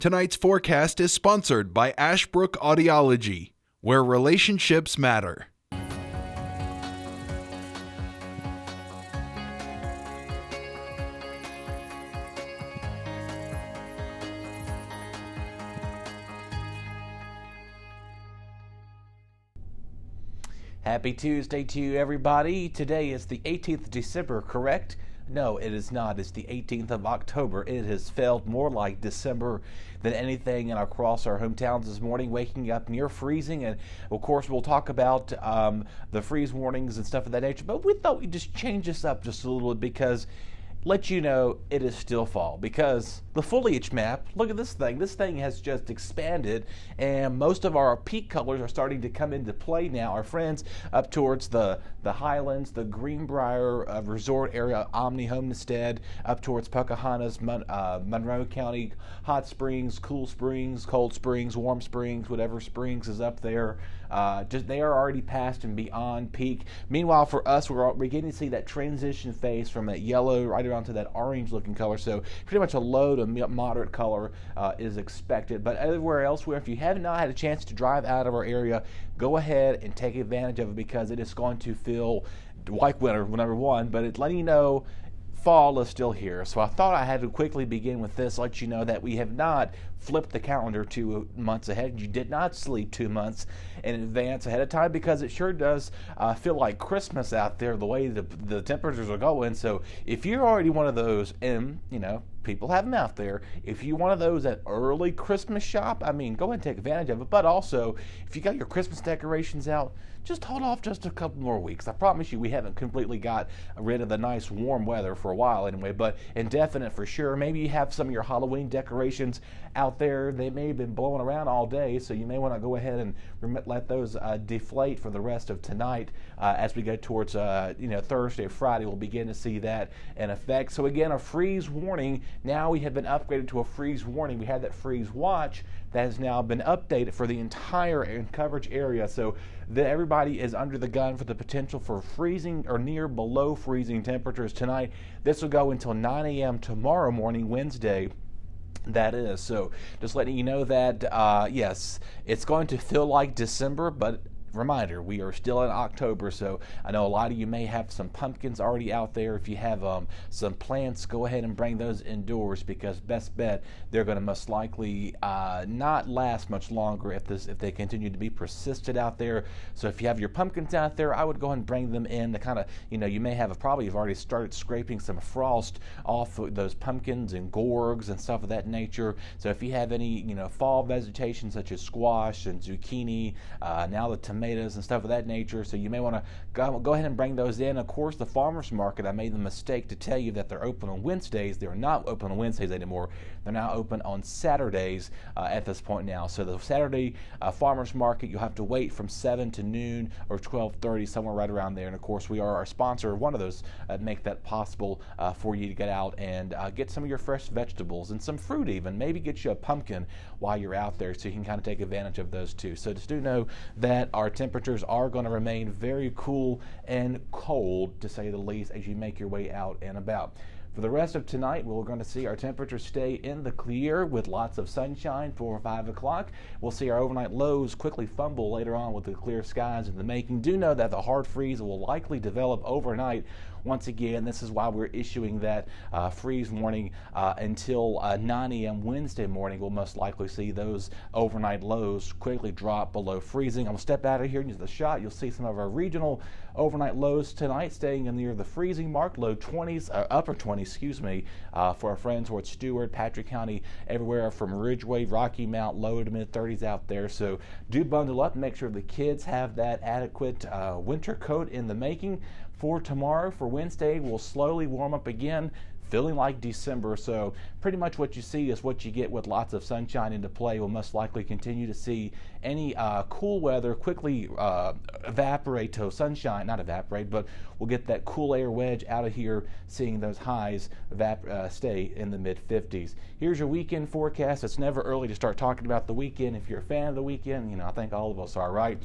Tonight's forecast is sponsored by Ashbrook Audiology, where relationships matter. Happy Tuesday to you, everybody. Today is the 18th of December, correct? No, it is not. It's the 18th of October. It has felt more like December than anything across our hometowns this morning, waking up near freezing. And, of course, we'll talk about the freeze warnings and stuff of that nature. But we thought we'd just change this up just a little bit because let you know it is still fall, because the foliage map, look at this thing has just expanded, and most of our peak colors are starting to come into play now. Our friends up towards the Highlands, the Greenbrier Resort area, Omni Homestead, up towards Pocahontas, Monroe County, Hot Springs, Cool Springs, Cold Springs, Warm Springs, whatever springs is up there, they are already past and beyond peak. Meanwhile, for us, we're beginning to see that transition phase from that yellow right around to that orange looking color, so pretty much a low to moderate color is expected. But everywhere else, if you have not had a chance to drive out of our area, go ahead and take advantage of it, because it is going to feel like winter, number one, but it's letting you know fall is still here. So I thought I had to quickly begin with this, let you know that we have not flipped the calendar 2 months ahead. You did not sleep 2 months in advance ahead of time, because it sure does feel like Christmas out there the way the temperatures are going. So if you're already one of those, and people have them out there, if you're one of those that early Christmas shop, I mean, go ahead and take advantage of it. But also, if you got your Christmas decorations out, just hold off just a couple more weeks. I promise you, we haven't completely got rid of the nice warm weather for a while anyway, but indefinite for sure. Maybe you have some of your Halloween decorations out there. They may have been blowing around all day, so you may want to go ahead and let those deflate for the rest of tonight. As we go towards Thursday, Friday, we'll begin to see that in effect. So again, a freeze warning. Now we have been upgraded to a freeze warning. We had that freeze watch that has now been updated for the entire coverage area, so that everybody is under the gun for the potential for freezing or near below freezing temperatures tonight. This will go until 9 a.m. tomorrow morning, Wednesday. That is. So just letting you know that, yes, it's going to feel like December, but reminder, we are still in October, so I know a lot of you may have some pumpkins already out there. If you have some plants, go ahead and bring those indoors, because best bet they're going to most likely not last much longer if they continue to be persistent out there. So if you have your pumpkins out there, I would go ahead and bring them in to kind of, you may have probably have already started scraping some frost off of those pumpkins and gourds and stuff of that nature. So if you have any fall vegetation such as squash and zucchini, now the tomatoes and stuff of that nature, so you may want to go ahead and bring those in. Of course, the farmers market, I made the mistake to tell you that they're open on Wednesdays. They're not open on Wednesdays anymore. They're now open on Saturdays at this point now. So the Saturday farmers market, you'll have to wait from 7 to noon or 12:30, somewhere right around there. And of course, we are our sponsor, one of those, make that possible for you to get out and get some of your fresh vegetables and some fruit even. Maybe get you a pumpkin while you're out there, so you can kind of take advantage of those too. So just do know that our temperatures are going to remain very cool and cold, to say the least, as you make your way out and about. For the rest of tonight, we're going to see our temperatures stay in the clear with lots of sunshine for 5 o'clock. We'll see our overnight lows quickly fumble later on with the clear skies in the making. Do know that the hard freeze will likely develop overnight. Once again, this is why we're issuing that freeze warning until 9 a.m. Wednesday morning. We'll most likely see those overnight lows quickly drop below freezing. I'm going to step out of here into the shot. You'll see some of our regional overnight lows tonight staying near the freezing mark, low 20s, upper 20s, for our friends towards Stewart, Patrick County, everywhere from Ridgeway, Rocky Mount, low to mid 30s out there. So do bundle up and make sure the kids have that adequate winter coat in the making. For tomorrow, for Wednesday, we'll slowly warm up again, feeling like December. So pretty much what you see is what you get with lots of sunshine into play. We'll most likely continue to see any cool weather quickly evaporate to sunshine, not evaporate, but we'll get that cool air wedge out of here, seeing those highs stay in the mid-50s. Here's your weekend forecast. It's never early to start talking about the weekend. If you're a fan of the weekend, I think all of us are, right?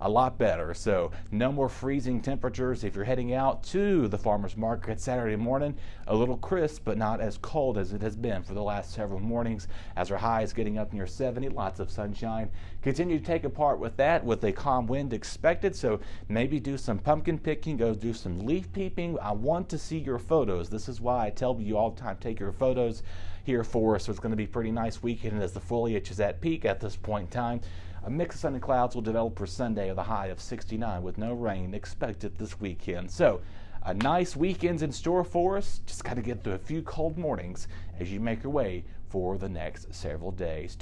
a lot better. So no more freezing temperatures if you're heading out to the farmer's market Saturday morning. A little crisp, but not as cold as it has been for the last several mornings, as our high is getting up near 70, lots of sunshine. Continue to take a part with that with a calm wind expected, so maybe do some pumpkin picking, go do some leaf peeping. I want to see your photos. This is why I tell you all the time, take your photos here for us. So it's going to be a pretty nice weekend as the foliage is at peak at this point in time. A mix of sun and clouds will develop for Sunday with a high of 69 with no rain expected this weekend. So a nice weekend's in store for us. Just got to get through a few cold mornings as you make your way for the next several days.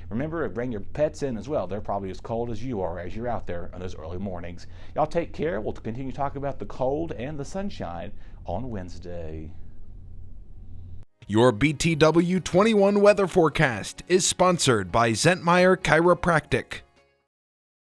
Remember to bring your pets in as well. They're probably as cold as you are as you're out there on those early mornings. Y'all take care. We'll continue talking about the cold and the sunshine on Wednesday. Your BTW21 weather forecast is sponsored by Zentmeyer Chiropractic.